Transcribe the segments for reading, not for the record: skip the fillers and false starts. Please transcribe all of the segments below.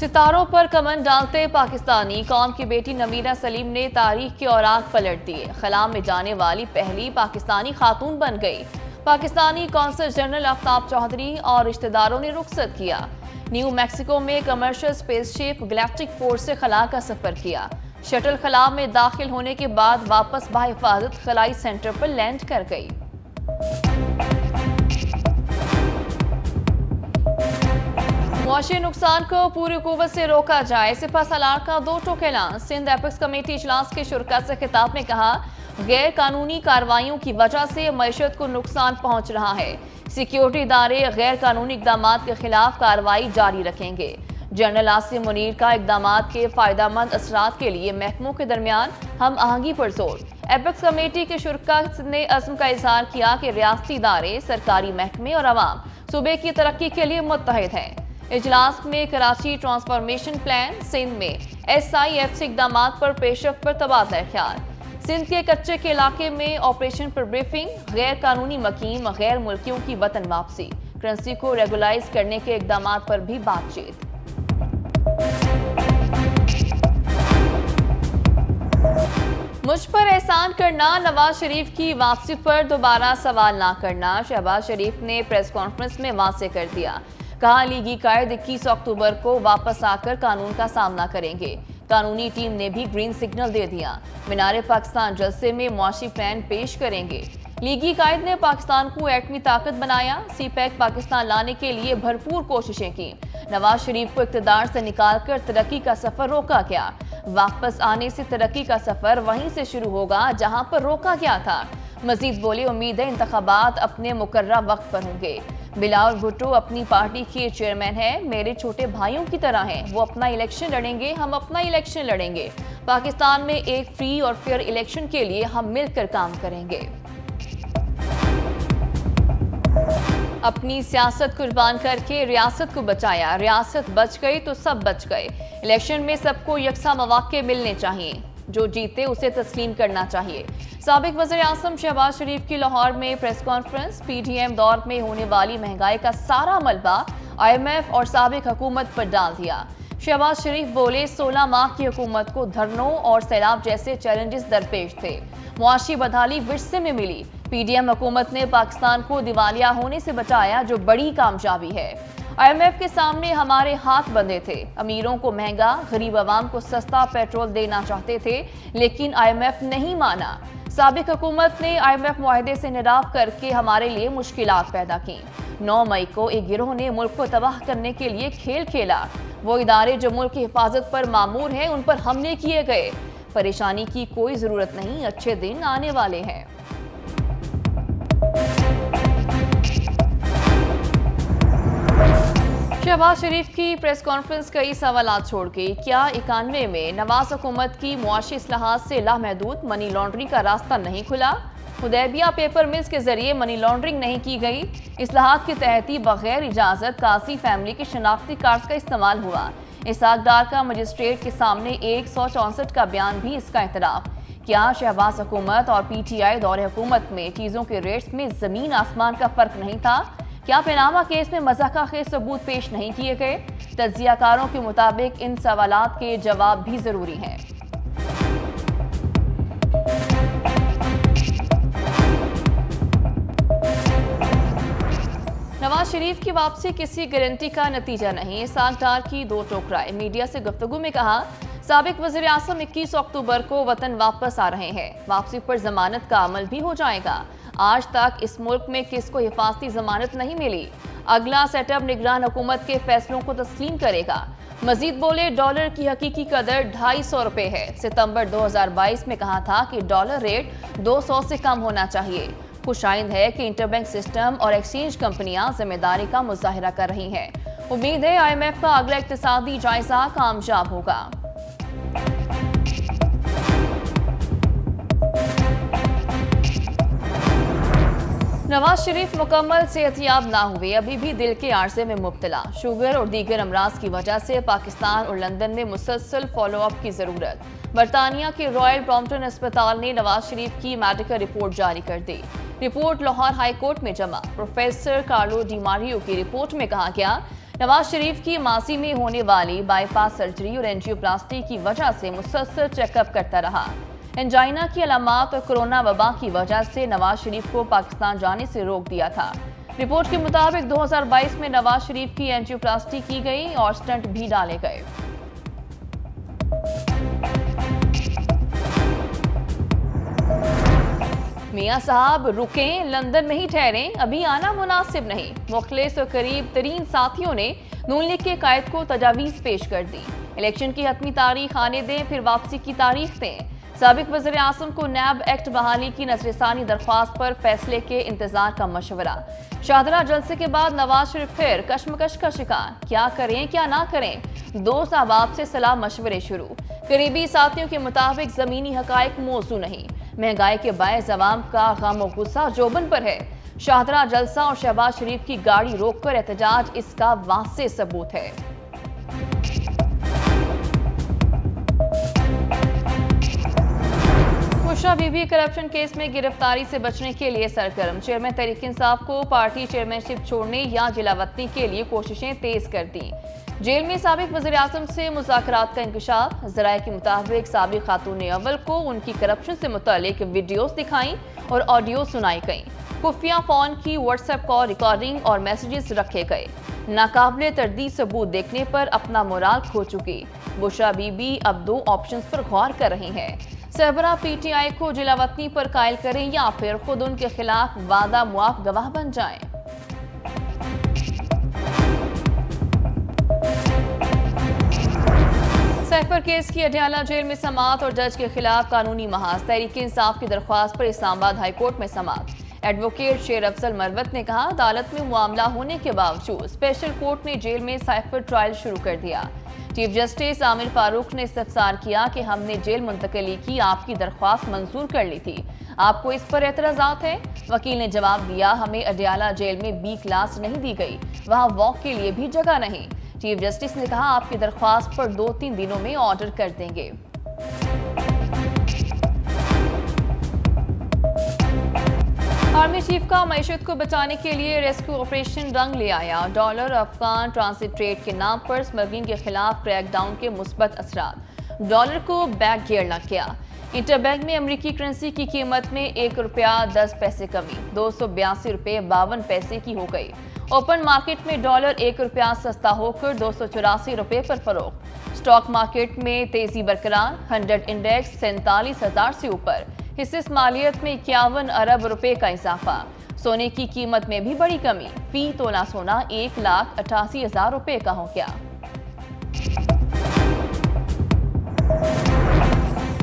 सितारों पर कमन डालते पाकिस्तानी कौम की बेटी नमीरा सलीम ने तारीख के औराक पलट दिए। खला में जाने वाली पहली पाकिस्तानी खातून बन गई। पाकिस्तानी कौंसल जनरल आफ्ताब चौधरी और रिश्तेदारों ने रुखसत किया। न्यू मैक्सिको में कमर्शियल स्पेसशिप गैलेक्टिक फोर्स से खला का सफर किया। शटल खला में दाखिल होने के बाद वापस बाहिफाजत खलाई सेंटर पर लैंड कर गई। मुआशी नुकसान को पूरी कुव्वत से रोका जाए, सिपह सालार का दो टोक ऐलान। सिंध एपेक्स कमेटी इजलास के शुरका से खिताब में कहा, गैर कानूनी कार्रवाइयों की वजह से मईशत को नुकसान पहुंच रहा है। सिक्योरिटी इदारे गैर कानूनी इकदाम के खिलाफ कार्रवाई जारी रखेंगे। जनरल आसिम मुनीर का इकदाम के फायदेमंद असरात के लिए महकमों के दरमियान हम आहंगी पर जोर। एपेक्स कमेटी के शुरका ने अज़्म का इजहार किया कि रियासती इदारे, सरकारी महकमे और अवाम सूबे की तरक्की के लिए मुत्तहिद हैं। इजलास में कराची ट्रांसफॉर्मेशन प्लान, सिंध में SIF इकदाम पर पेशरफ्त पर तबादला ख्याल, सिंध के कच्चे के इलाके में ऑपरेशन पर ब्रीफिंग, गैर कानूनी मकीम गैर मुल्कियों की वतन वापसी, करेंसी को रेगुलाइज करने के इकदाम पर भी बातचीत। मुझ पर एहसान करना, नवाज शरीफ की वापसी पर दोबारा सवाल ना करना, शहबाज शरीफ ने प्रेस कॉन्फ्रेंस में वाज़ेह कर दिया। कहा, लीगी कायद 21 अक्टूबर को वापस आकर कानून का सामना करेंगे। कानूनी टीम ने भी ग्रीन सिग्नल दे दिया। मीनारे पाकिस्तान जलसे में मुआशी प्लान पेश करेंगे। लीगी कायद ने पाकिस्तान को एटमी ताकत बनाया। CPEC पाकिस्तान लाने के लिए भरपूर कोशिशें की। नवाज शरीफ को इक़्तिदार से निकालकर तरक्की का सफर रोका गया। वापस आने से तरक्की का सफर वहीं से शुरू होगा जहां पर रोका गया था। मजीद बोले, उम्मीद है इंतखाबात अपने मुकर्ररा वक्त पर होंगे। बिलावल भुट्टो अपनी पार्टी के चेयरमैन हैं, मेरे छोटे भाइयों की तरह हैं। वो अपना इलेक्शन लड़ेंगे, हम अपना इलेक्शन लड़ेंगे। पाकिस्तान में एक फ्री और फेयर इलेक्शन के लिए हम मिलकर काम करेंगे। अपनी सियासत कुर्बान करके रियासत को बचाया, रियासत बच गई तो सब बच गए। इलेक्शन में सबको यकसा मौके मिलने चाहिए, जो जीते उसे तस्लीम करना चाहिए। साबिक वज़ीर आज़म शहबाज शरीफ की लाहौर में प्रेस कॉन्फ्रेंस। PDM दौर में होने वाली महंगाई का सारा मलबा IMF और साबिक हुकूमत पर डाल दिया। शहबाज शरीफ बोले, 16 माह की हुकूमत को धरनों और सैलाब जैसे चैलेंजेस दरपेश थे। मुआशी बदहाली विरसे में मिली। PDM हुकूमत ने पाकिस्तान को दिवालिया होने से बचाया, जो बड़ी कामयाबी है। IMF के सामने हमारे हाथ बंधे थे। अमीरों को महंगा, गरीब आवाम को सस्ता पेट्रोल देना चाहते थे, लेकिन IMF नहीं माना। साबिक हुकूमत ने IMF मुआहदे से निराफ करके हमारे लिए मुश्किलात पैदा की। 9 मई को एक गिरोह ने मुल्क को तबाह करने के लिए खेल खेला। वो इदारे जो मुल्क की हिफाजत पर मामूर हैं, उन पर हमले किए गए। परेशानी की कोई जरूरत नहीं, अच्छे दिन आने वाले हैं। शहबाज शरीफ की प्रेस कॉन्फ्रेंस कई सवालात छोड़ गई। क्या 91 में नवाज हुकूमत की मुआशी इस्लाहात से लामहदूद मनी लॉन्ड्रिंग का रास्ता नहीं खुला? हुदैबिया पेपर मिल्स के जरिए मनी लॉन्ड्रिंग नहीं की गई। इस्लाहात के तहत ही बगैर इजाजत काजी फैमिली की शनाख्ती कार्ड्स का इस्तेमाल हुआ। इसहाक डार का मजिस्ट्रेट के सामने 164 का बयान भी इसका एतराफ। क्या शहबाज हुकूमत और PTI दौरे हुकूमत में चीजों के रेट्स में जमीन आसमान का फर्क नहीं था? क्या पनामा केस में मज़ाक़ाखेज़ सबूत पेश नहीं किए गए? तज्ज़ियाकारों के मुताबिक इन सवालात के जवाब भी जरूरी हैं। नवाज शरीफ की वापसी किसी गारंटी का नतीजा नहीं। इसहाक डार की दो टोकराए। मीडिया से गुफ्तगू में कहा, साबिक वज़ीर आज़म 21 अक्टूबर को वतन वापस आ रहे हैं। वापसी पर जमानत का अमल भी हो जाएगा। आज तक इस मुल्क में किसको हिफाजती जमानत नहीं मिली। अगला सेटअप निगरान हुकूमत के फैसलों को तस्लीम करेगा। मजीद बोले, डॉलर की हकीकी कदर 250 रुपये है। सितंबर 2022 में कहा था कि डॉलर रेट 200 से कम होना चाहिए। खुशाइंद है कि इंटरबैंक सिस्टम और एक्सचेंज कंपनियां जिम्मेदारी का मुजाहिरा कर रही हैं। उम्मीद है IMF का अगला इक्तिसादी जायजा कामयाब होगा। नवाज शरीफ मुकम्मल सेहतियाब ना हुए, अभी भी दिल के आर्जे में मुब्तला। शुगर और दीगर अमराज की वजह से पाकिस्तान और लंदन में मुसलसल फॉलोअप की जरूरत। बरतानिया के रॉयल ब्रॉम्पटन अस्पताल ने नवाज शरीफ की मेडिकल रिपोर्ट जारी कर दी। रिपोर्ट लाहौर हाई कोर्ट में जमा। प्रोफेसर कार्लो डी मारियो की रिपोर्ट में कहा गया नवाज शरीफ की माजी में होने वाली बाईपास सर्जरी और एंजियोप्लास्टी की वजह से मुसलसल चेकअप करता रहा। एंजाइना की अलामात और कोरोना वबा की वजह से नवाज शरीफ को पाकिस्तान जाने से रोक दिया था। रिपोर्ट के मुताबिक 2022 में नवाज शरीफ की एंजियोप्लास्टी की गई और स्टंट भी डाले गए। मियां साहब रुकें, लंदन में ही ठहरें, अभी आना मुनासिब नहीं। मुखलिस और करीब तरीन साथियों ने नून लीग के कायद को तजावीज पेश कर दी। इलेक्शन की हतमी तारीख आने दें, फिर वापसी की तारीख दें। साबिक वज़ीर आज़म को नैब एक्ट बहाली की नजरसानी दरख्वास्त पर फैसले के इंतजार का मशवरा। शाहदरा जलसे के बाद नवाज शरीफ फिर कशमकश का शिकार, क्या करें क्या ना करें। दोस्त अहबाब से सलाह मशवरे शुरू। करीबी साथियों के मुताबिक जमीनी हकायक मौजू नहीं, महंगाई के बायस अवाम का गम और गुस्सा जोबन पर है। शाहदरा जलसा और शहबाज शरीफ की गाड़ी रोककर एहतजाज इसका वाज़ेह सबूत है। बुशरा बीबी करप्शन केस में गिरफ्तारी से बचने के लिए सरगर्म। चेयरमैन तहरीक इंसाफ को पार्टी चेयरमैनशिप छोड़ने या जिलावतनी के लिए कोशिशें तेज कर दी। जेल में साबिक वज़ीर आज़म से मुज़ाकरात का इंकशाफ। ज़राए के मुताबिक साबिक खातून अव्वल को उनकी करप्शन से मुतालिक वीडियोस दिखाई और ऑडियो सुनाई गई। खुफिया फोन की व्हाट्सएप कॉल रिकॉर्डिंग और मैसेजेस रखे गए। नाकाबिले तरदीद सबूत देखने पर अपना मोराल खो चुकी बुशरा बीबी अब 2 ऑप्शंस पर गौर कर रही हैं। सरबराह पीटीआई को जिलावतनी पर कायल करें या फिर खुद उनके खिलाफ वादा मुआफ गवाह बन जाएं। सैफर केस की अडयाला जेल में समाअत और जज के खिलाफ कानूनी महाज। तहरीक इंसाफ की दरख्वास्त पर इस्लामाबाद हाईकोर्ट में समाअत। एडवोकेट शेर अफजल मरवत ने कहा, अदालत में मामला होने के बावजूद स्पेशल कोर्ट ने जेल में सैफर ट्रायल शुरू कर दिया। चीफ जस्टिस आमिर फारूक ने इस्तफसार किया कि हमने जेल मुंतकली की आपकी दरख्वास्त मंजूर कर ली थी, आपको इस पर एतराजात है? वकील ने जवाब दिया, हमें अडयाला जेल में बी क्लास नहीं दी गई, वहाँ वॉक के लिए भी जगह नहीं। चीफ जस्टिस ने कहा, आपकी दरख्वास्त पर 2-3 दिनों में ऑर्डर कर देंगे। आर्मी चीफ का मईशत को बचाने के लिए रेस्क्यू ऑपरेशन रंग ले आया। डॉलर अफगान ट्रांसिट ट्रेड के नाम पर स्मगलिंग के खिलाफ क्रैकडाउन के मुस्बत असरात। डॉलर को बैक गियर लग गया। इंटरबैंक में अमरीकी करेंसी की कीमत में ₹1.10 कमी, ₹282.52 की हो गई। ओपन मार्केट में डॉलर ₹1 सस्ता होकर ₹284 पर फरोख्त। स्टॉक मार्केट में तेजी बरकरार। 100 इंडेक्स 47,000 से ऊपर। हिस्से मालियत में ₹51 अरब का इजाफा। सोने की कीमत में भी बड़ी कमी, फी तोला सोना ₹1,88,000 का हो गया।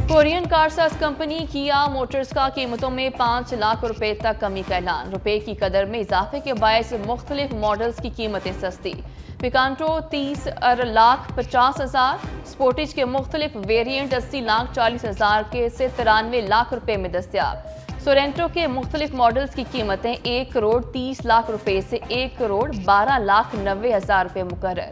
कोरियन कारसाज कंपनी किया मोटर्स का कीमतों में ₹5 लाख तक कमी का ऐलान। रुपए की कदर में इजाफे के बायस मुख्तलिफ मॉडल्स की कीमतें सस्ती। पिकांटो 30 लाख 50,000, स्पोर्टिज के मुख्तलिफ वेरिएंट 80 लाख 40,000 के से 93 लाख रुपए में दस्तियाब। सोरेंटो के मुख्तलिफ मॉडल्स की कीमतें ₹1,30,00,000 से ₹1,12,90,000 मुकर्रर।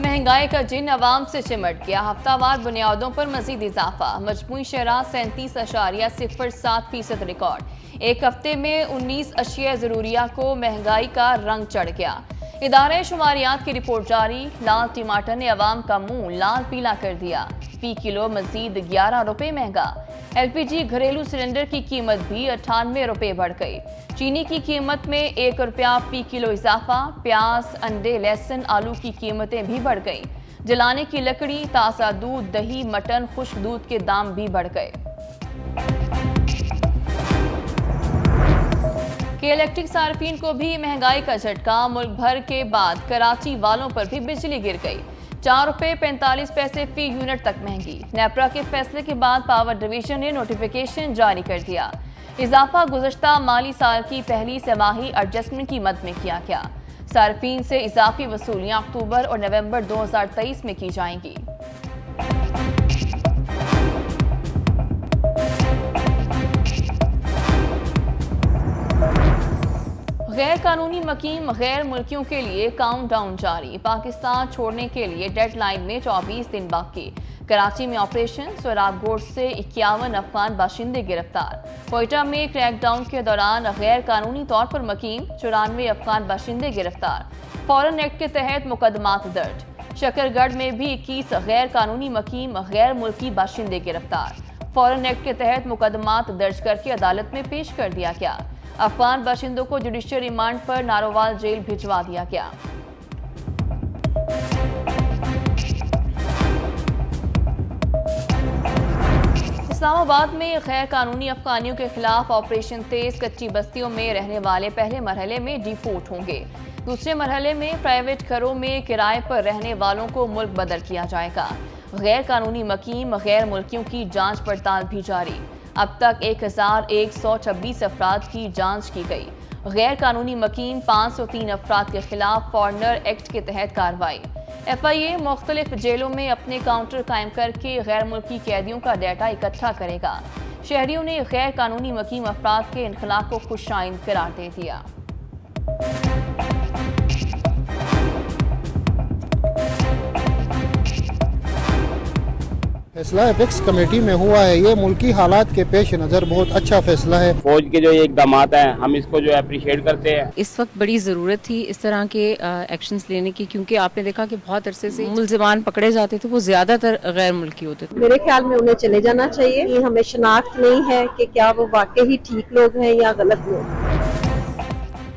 महंगाई का जिन अवाम से चिमट गया। हफ्तावार बुनियादों पर मजीद इजाफा। मजमूई शरह 37.07% रिकॉर्ड। एक हफ्ते में 19 अशिया ज़रूरिया को महंगाई का रंग चढ़ गया। इदारे शुमारियात की रिपोर्ट जारी। लाल टमाटर ने अवाम का मुंह लाल पीला कर दिया। फी किलो मजीद ₹11 महंगा। LPG घरेलू सिलेंडर की कीमत भी ₹98 बढ़ गई। चीनी की कीमत में ₹1 फी किलो इजाफा। प्याज, अंडे, लहसुन, आलू की कीमतें भी बढ़ गई। जलाने की लकड़ी, ताज़ा दूध, दही, मटन, खुश्क दूध के दाम भी बढ़ गए। के इलेक्ट्रिक सार्फिन को भी महंगाई का झटका। मुल्क भर के बाद कराची वालों पर भी बिजली गिर गई। ₹4.45 फी यूनिट तक महंगी। नेपरा के फैसले के बाद पावर डिवीजन ने नोटिफिकेशन जारी कर दिया। इजाफा गुज़श्ता माली साल की पहली तिमाही एडजस्टमेंट की मद में किया गया। सार्फिन से इजाफी वसूलियां अक्टूबर और नवंबर 2023 में की जाएंगी। गैर कानूनी मकीम गैर मुल्कियों के लिए काउंटडाउन जारी। पाकिस्तान छोड़ने के लिए डेडलाइन में 24 दिन बाकी। कराची में ऑपरेशन सोराब गोट से 51 अफगान बाशिंदे गिरफ्तार। कोयटा में क्रैकडाउन के दौरान गैर कानूनी तौर पर मकीम 94 अफगान बाशिंदे गिरफ्तार। फॉरेन एक्ट के तहत मुकदमात दर्ज। शकरगढ़ में भी 21 गैर कानूनी मकीम गैर मुल्की बाशिंदे गिरफ्तार। फॉरेन एक्ट के तहत मुकदमात दर्ज करके अदालत में पेश कर दिया गया। अफगान बाशिंदों को जुडिशियल रिमांड पर नारोवाल जेल भिजवा दिया गया। इस्लामाबाद में गैर कानूनी अफगानियों के खिलाफ ऑपरेशन तेज। कच्ची बस्तियों में रहने वाले पहले मरहले में डिपोर्ट होंगे। दूसरे मरहले में प्राइवेट घरों में किराए पर रहने वालों को मुल्क बदल किया जाएगा। गैर कानूनी मकीम गैर मुल्कियों की जांच पड़ताल भी जारी। अब तक 1126 अफराद की जांच की गई। गैर कानूनी मकीम 503 अफराद के खिलाफ फॉरनर एक्ट के तहत कार्रवाई। FIA मुख्तलिफ जेलों में अपने काउंटर कायम करके गैर मुल्की कैदियों का डाटा इकट्ठा करेगा। शहरियों ने गैर कानूनी मकीम अफराद के इनखला को खुशाइंद करार दे दिया। फैसला एपेक्स कमेटी में हुआ है। ये मुल्की हालात के पेश नज़र बहुत अच्छा फैसला है। फौज के जो ये इकदामात हैं हम इसको जो अप्रिशिएट करते हैं। इस वक्त बड़ी ज़रूरत थी इस तरह के एक्शंस लेने की, क्योंकि आपने देखा कि बहुत अरसे से मुलजिमान पकड़े जाते थे वो ज़्यादातर गैर मुल्की होते थे। मेरे ख्याल में उन्हें चले जाना चाहिए। ये हमें शनाख्त नहीं है कि क्या वो वाकई ही ठीक लोग हैं या गलत लोग।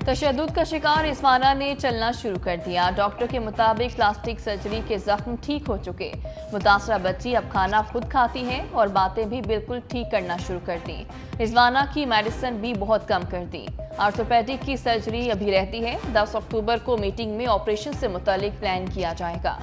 तशद्दुद का शिकार रिजवाना ने चलना शुरू कर दिया। डॉक्टर के मुताबिक प्लास्टिक सर्जरी के जख्म ठीक हो चुके। मुतासरा बच्ची अब खाना खुद खाती है और बातें भी बिल्कुल ठीक करना शुरू कर दी। रिजवाना की मेडिसिन भी बहुत कम कर दी। ऑर्थोपेडिक की सर्जरी अभी रहती है। 10 अक्टूबर को मीटिंग में ऑपरेशन से मुतालिक प्लान किया जाएगा।